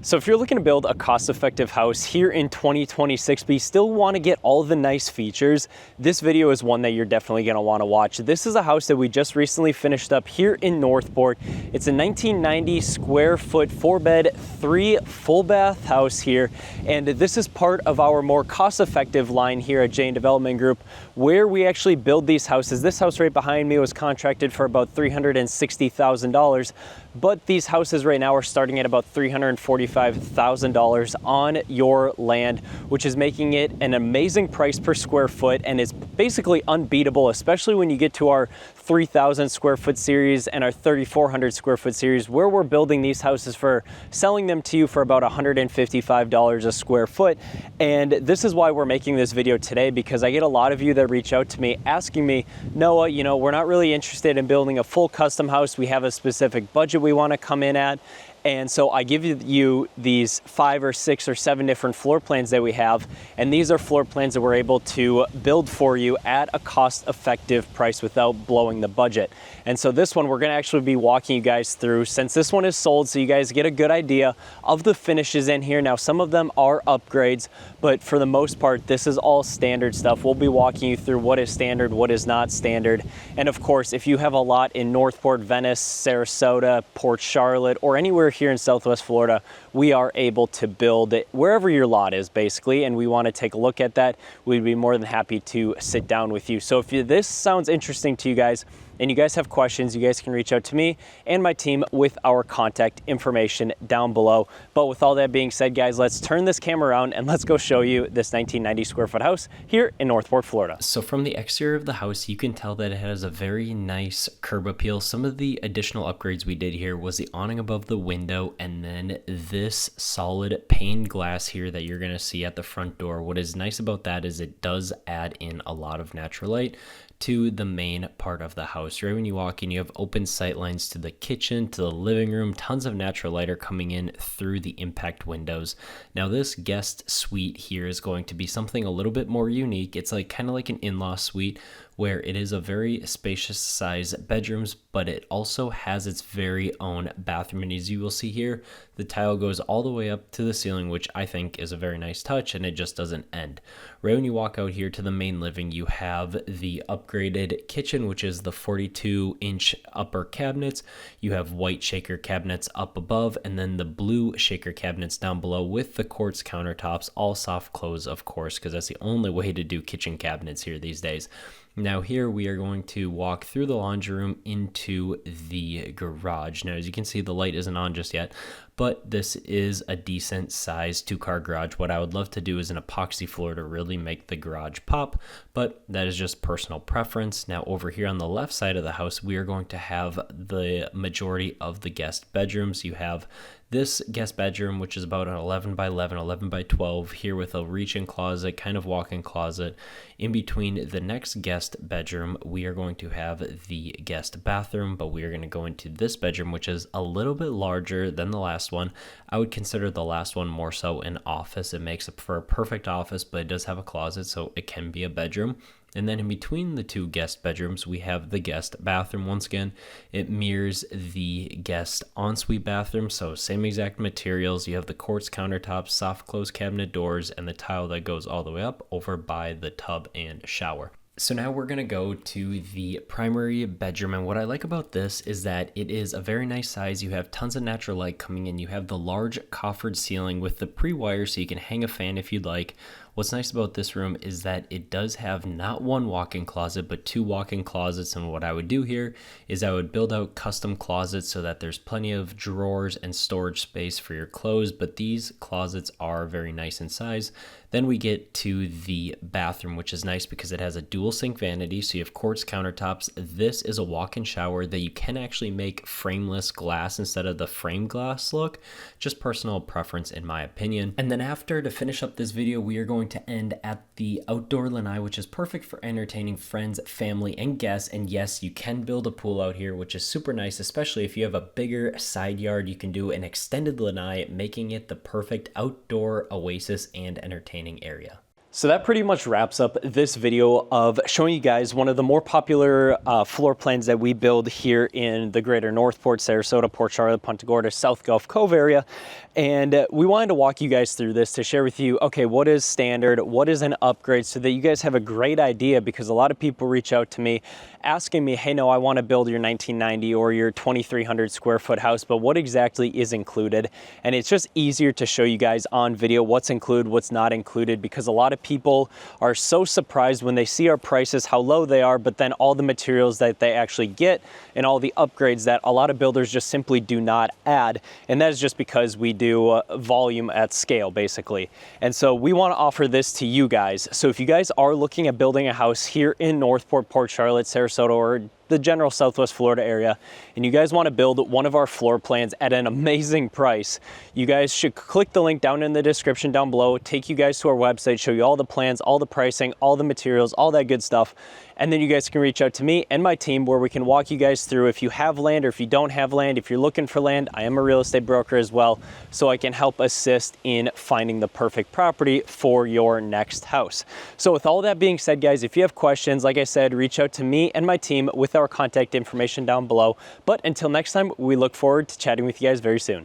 So if you're looking to build a cost-effective house here in 2026, but you still want to get all the nice features, this video is one that you're definitely going to want to watch. This is a house that we just recently finished up here in Northport. It's a 1990 square foot, 4-bed, 3 full bath house here. And this is part of our more cost-effective line here at Jane Development Group, where we actually build these houses. This house right behind me was contracted for about $360,000. But these houses right now are starting at about $345,000 on your land, which is making it an amazing price per square foot, and is basically unbeatable, especially when you get to our 3,000 square foot series and our 3,400 square foot series, where we're building these houses for selling them to you for about $155 a square foot. And this is why we're making this video today, because I get a lot of you that reach out to me asking me, Noah, we're not really interested in building a full custom house. We have a specific budget we want to come in at. And so I give you these 5 or 6 or 7 different floor plans that we have. And these are floor plans that we're able to build for you at a cost-effective price without blowing the budget. And so this one, we're going to actually be walking you guys through, since this one is sold, so you guys get a good idea of the finishes in here. Now, some of them are upgrades, but for the most part, this is all standard stuff. We'll be walking you through what is standard, what is not standard. And of course, if you have a lot in Northport, Venice, Sarasota, Port Charlotte, or anywhere here in Southwest Florida, we are able to build it wherever your lot is, basically, and we want to take a look at that. We'd be more than happy to sit down with you. So if this sounds interesting to you guys, and you guys have questions, you guys can reach out to me and my team with our contact information down below. But with all that being said, guys, let's turn this camera around and let's go show you this 1990 square foot house here in Northport, Florida. So from the exterior of the house, you can tell that it has a very nice curb appeal. Some of the additional upgrades we did here was the awning above the window, and then this solid pane glass here that you're going to see at the front door. What is nice about that is it does add in a lot of natural light to the main part of the house. Right when you walk in, you have open sight lines to the kitchen, to the living room. Tons of natural light are coming in through the impact windows. Now, this guest suite here is going to be something a little bit more unique. It's kind of like an in-law suite, where it is a very spacious size bedrooms, but it also has its very own bathroom. And as you will see here, the tile goes all the way up to the ceiling, which I think is a very nice touch, and it just doesn't end. Right when you walk out here to the main living, you have the upgraded kitchen, which is the 42-inch upper cabinets. You have white shaker cabinets up above, and then the blue shaker cabinets down below with the quartz countertops, all soft close, of course, because that's the only way to do kitchen cabinets here these days. Now here we are going to walk through the laundry room into the garage. Now, as you can see, the light isn't on just yet, but this is a decent size 2-car garage. What I would love to do is an epoxy floor to really make the garage pop, but that is just personal preference. Now over here on the left side of the house, we are going to have the majority of the guest bedrooms. You have this guest bedroom, which is about an 11 by 11, 11 by 12 here with a reach-in closet, kind of walk-in closet. In between the next guest bedroom, we are going to have the guest bathroom, but we are going to go into this bedroom, which is a little bit larger than the last one. I would consider the last one more so an office. It makes it for a perfect office, but it does have a closet, so it can be a bedroom. And then in between the 2 guest bedrooms, we have the guest bathroom. Once again, it mirrors the guest ensuite bathroom, so same exact materials. You have the quartz countertops, soft close cabinet doors, and the tile that goes all the way up over by the tub and shower. So now we're going to go to the primary bedroom, and what I like about this is that it is a very nice size. You have tons of natural light coming in. You have the large coffered ceiling with the pre-wire, so you can hang a fan if you'd like. What's nice about this room is that it does have not 1 walk-in closet, but 2 walk-in closets. And what I would do here is I would build out custom closets so that there's plenty of drawers and storage space for your clothes, but these closets are very nice in size. Then we get to the bathroom, which is nice because it has a dual sink vanity, so you have quartz countertops. This is a walk-in shower that you can actually make frameless glass instead of the frame glass look. Just personal preference in my opinion. And then after, to finish up this video, we are going to end at the outdoor lanai, which is perfect for entertaining friends, family, and guests. And yes, you can build a pool out here, which is super nice, especially if you have a bigger side yard. You can do an extended lanai, making it the perfect outdoor oasis and entertaining area. So that pretty much wraps up this video of showing you guys one of the more popular floor plans that we build here in the greater Northport, Sarasota, Port Charlotte, Punta Gorda, South Gulf Cove area. And we wanted to walk you guys through this to share with you, okay, what is standard, what is an upgrade, so that you guys have a great idea, because a lot of people reach out to me asking me, hey, no, I want to build your 1990 or your 2,300 square foot house, but what exactly is included? And it's just easier to show you guys on video what's included, what's not included, because a lot of people are so surprised when they see our prices, how low they are, but then all the materials that they actually get and all the upgrades that a lot of builders just simply do not add. And that is just because we do volume at scale, basically. And so we want to offer this to you guys. So if you guys are looking at building a house here in Northport, Port Charlotte, Sarasota, or the general Southwest Florida area, and you guys want to build one of our floor plans at an amazing price, you guys should click the link down in the description down below, take you guys to our website, show you all the plans, all the pricing, all the materials, all that good stuff. And then you guys can reach out to me and my team, where we can walk you guys through if you have land or if you don't have land. If you're looking for land, I am a real estate broker as well, so I can help assist in finding the perfect property for your next house. So with all that being said, guys, if you have questions, like I said, reach out to me and my team with our contact information down below. But until next time, we look forward to chatting with you guys very soon.